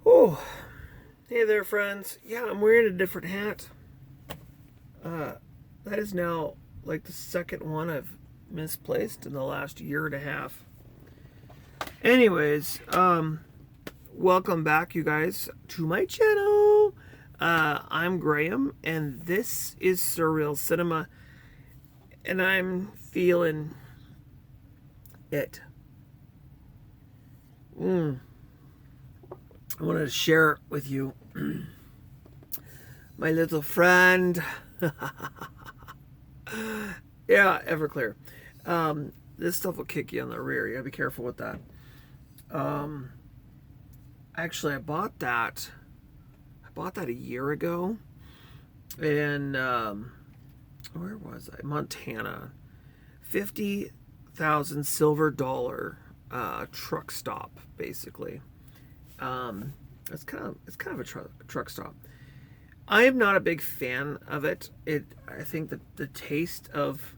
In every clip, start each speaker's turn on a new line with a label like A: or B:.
A: Oh, hey there, friends. Yeah, I'm wearing a different hat. Uh, that is now like the second one I've misplaced in the last year and a half. Anyways, welcome back, you guys, to my channel. I'm Graham, and this is Surreal Cinema, and I'm feeling it. I wanted to share with you my little friend. Yeah, Everclear. This stuff will kick you in the rear. You gotta be careful with that. Actually, I bought that. A year ago, and where was I? Montana. 50,000 silver dollar truck stop, basically. It's kind of a truck stop. I am not a big fan of it. I think that the taste of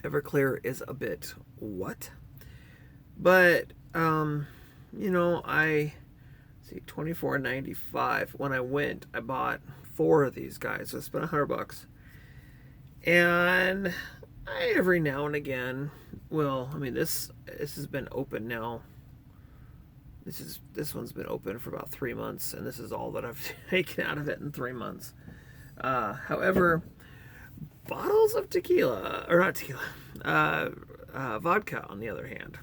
A: Everclear is a bit what, but I see $24.95. When I went, I bought 4 of these guys. So I spent $100, and I every now and again will. I mean, this has been open now. This one's been open for about 3 months, and this is all that I've taken out of it in 3 months. However, bottles of tequila, or not tequila, vodka, on the other hand,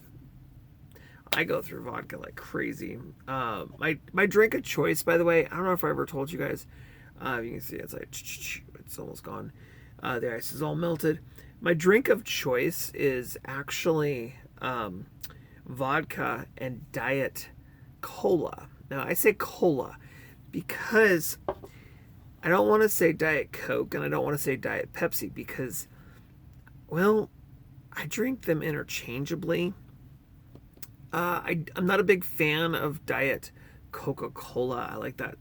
A: I go through vodka like crazy. My drink of choice, by the way, I don't know if I ever told you guys. You can see it's like it's almost gone. The ice is all melted. My drink of choice is actually vodka and diet cola. Now I say cola because I don't want to say Diet Coke, and I don't want to say Diet Pepsi because, well, I drink them interchangeably. I'm not a big fan of Diet Coca-Cola. I like that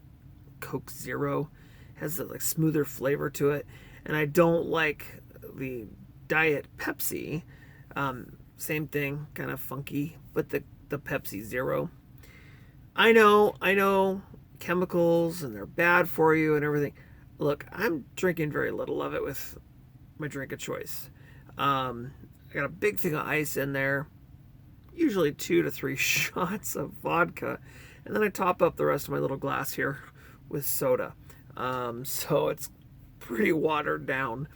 A: Coke Zero. It has a like smoother flavor to it, and I don't like the Diet Pepsi. Same thing, kind of funky, but the Pepsi Zero. I know, chemicals, and they're bad for you and everything. Look, I'm drinking very little of it with my drink of choice. I got a big thing of ice in there, usually 2 to 3 shots of vodka, and then I top up the rest of my little glass here with soda. So it's pretty watered down.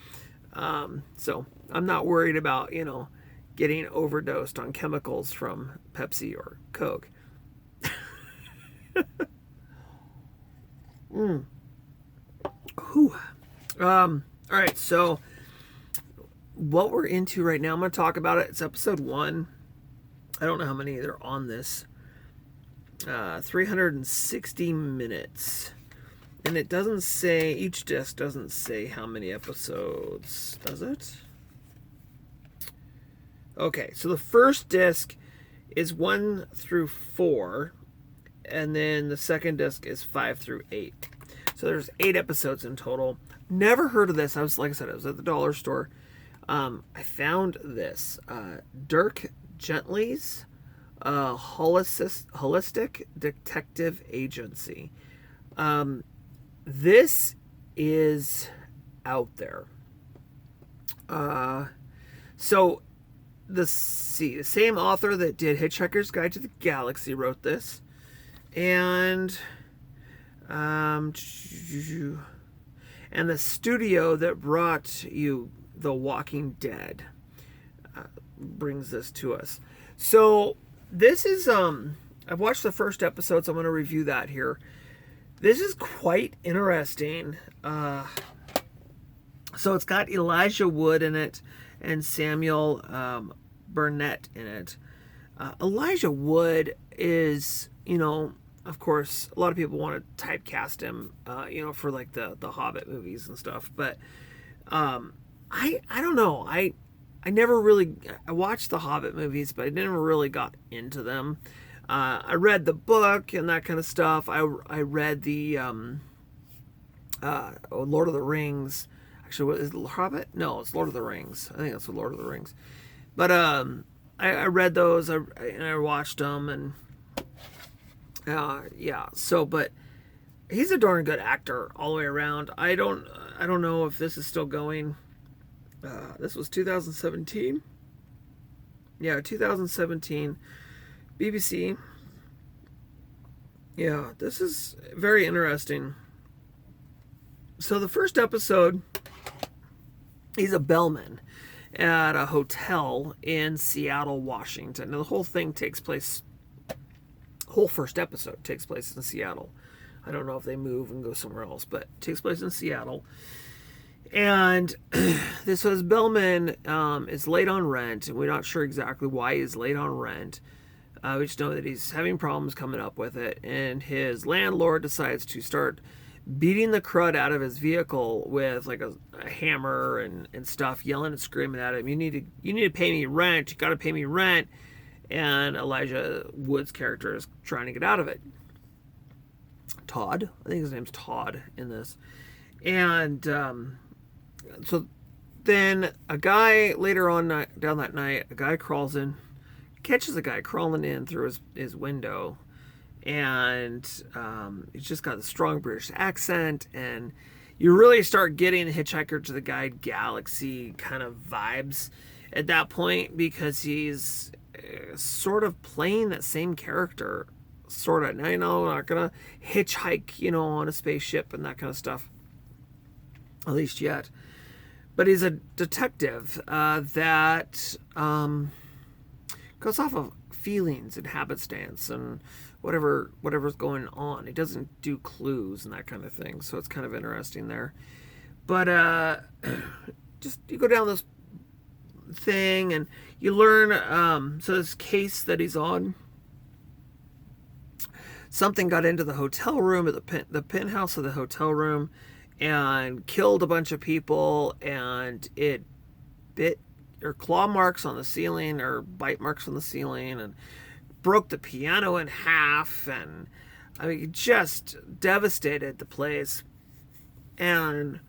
A: So I'm not worried about, getting overdosed on chemicals from Pepsi or Coke. All right, so what we're into right now, I'm going to talk about it. It's episode 1. I don't know how many are on this. 360 minutes. And it doesn't say, each disc doesn't say how many episodes, does it? Okay, so the first disc is 1 through 4, and then the second disc is 5 through 8. So there's 8 episodes in total. Never heard of this. I was at the dollar store. I found this. Dirk Gently's Holistic Detective Agency. This is out there. So the same author that did Hitchhiker's Guide to the Galaxy wrote this, and the studio that brought you The Walking Dead brings this to us. So this is I've watched the first episode, so I'm going to review that here. This is quite interesting. So it's got Elijah Wood in it and Samuel Burnett in it. Elijah Wood is, of course, a lot of people want to typecast him, for like the Hobbit movies and stuff. But I don't know. I never really, I watched the Hobbit movies, but I never really got into them. I read the book and that kind of stuff. I read the Lord of the Rings. Actually, what is it, Hobbit? No, it's Lord of the Rings. I think that's the Lord of the Rings. But I read those and I watched them, and Yeah. So, but he's a darn good actor all the way around. I don't know if this is still going. This was 2017. Yeah, 2017. BBC. Yeah, this is very interesting. So the first episode, he's a bellman at a hotel in Seattle, Washington. Now the whole thing takes place, whole first episode takes place in Seattle. I don't know if they move and go somewhere else, but it takes place in Seattle. And this bellman is late on rent, and we're not sure exactly why he's late on rent. We just know that he's having problems coming up with it, and his landlord decides to start beating the crud out of his vehicle with like a hammer and stuff, yelling and screaming at him. You need to pay me rent. You got to pay me rent. And Elijah Wood's character is trying to get out of it. Todd, I think his name's Todd in this, and so then a guy later on down that night, a guy crawls in, catches a guy crawling in through his window, and he's just got a strong British accent, and you really start getting Hitchhiker to the Guide Galaxy kind of vibes at that point, because he's sort of playing that same character, sort of. Now, you know, not gonna hitchhike, you know, on a spaceship and that kind of stuff, at least yet. But he's a detective that goes off of feelings and happenstance and whatever's going on. He doesn't do clues and that kind of thing, so it's kind of interesting there. But just you go down this thing and you learn. So this case that he's on, something got into the hotel room, at the penthouse of the hotel room, and killed a bunch of people, and it bit or claw marks on the ceiling or bite marks on the ceiling, and broke the piano in half, and I mean, just devastated the place. And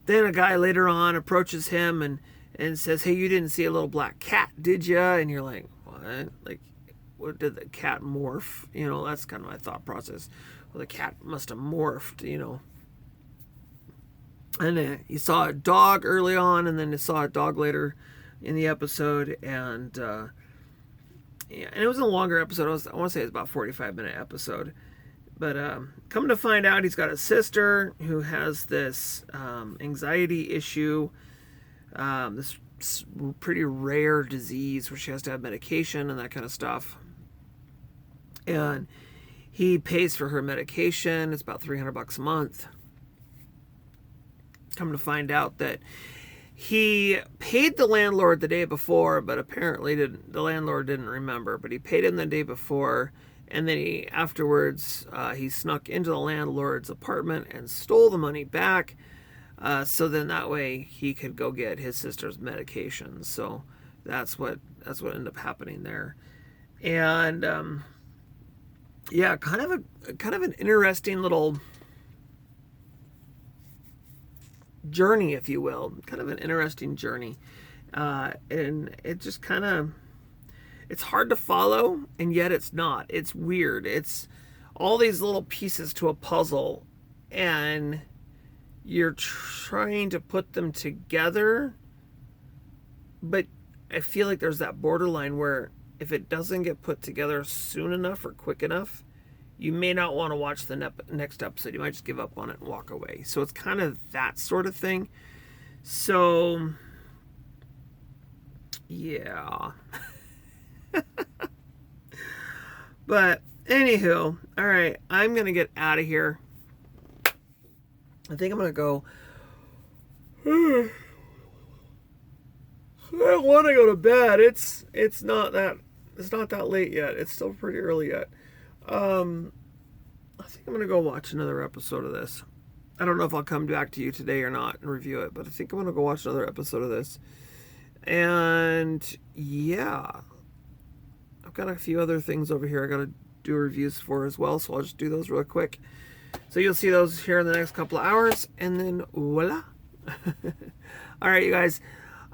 A: then a guy later on approaches him and says, "Hey, you didn't see a little black cat, did you?" And you're like, "What? Like, what, did the cat morph?" You know, that's kind of my thought process. Well, the cat must have morphed, you know. And you saw a dog early on, and then you saw a dog later in the episode, and yeah, and it was a longer episode. I want to say it was about 45-minute episode. But come to find out, he's got a sister who has this anxiety issue, this pretty rare disease where she has to have medication and that kind of stuff. And he pays for her medication. It's about $300 a month. Come to find out that he paid the landlord the day before, but apparently the landlord didn't remember. But he paid him the day before, and then afterwards he snuck into the landlord's apartment and stole the money back. So then that way he could go get his sister's medication. So that's what ended up happening there. And yeah, kind of an interesting little journey, if you will. Kind of an interesting journey. And it just kind of, it's hard to follow, and yet it's not. It's weird. It's all these little pieces to a puzzle, and you're trying to put them together, but I feel like there's that borderline where if it doesn't get put together soon enough or quick enough, you may not want to watch the next episode. You might just give up on it and walk away. So it's kind of that sort of thing. So, yeah. But, anywho, all right, I'm going to get out of here. I think I'm going to go. I don't want to go to bed. It's not that late yet. It's still pretty early yet. I think I'm going to go watch another episode of this. I don't know if I'll come back to you today or not and review it, but I think I'm going to go watch another episode of this. And yeah, I've got a few other things over here I got to do reviews for as well, so I'll just do those real quick. So you'll see those here in the next couple of hours, and then voila. All right, you guys.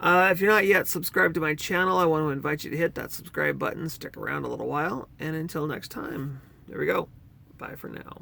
A: If you're not yet subscribed to my channel, I want to invite you to hit that subscribe button. Stick around a little while, and until next time. there we go. Bye for now.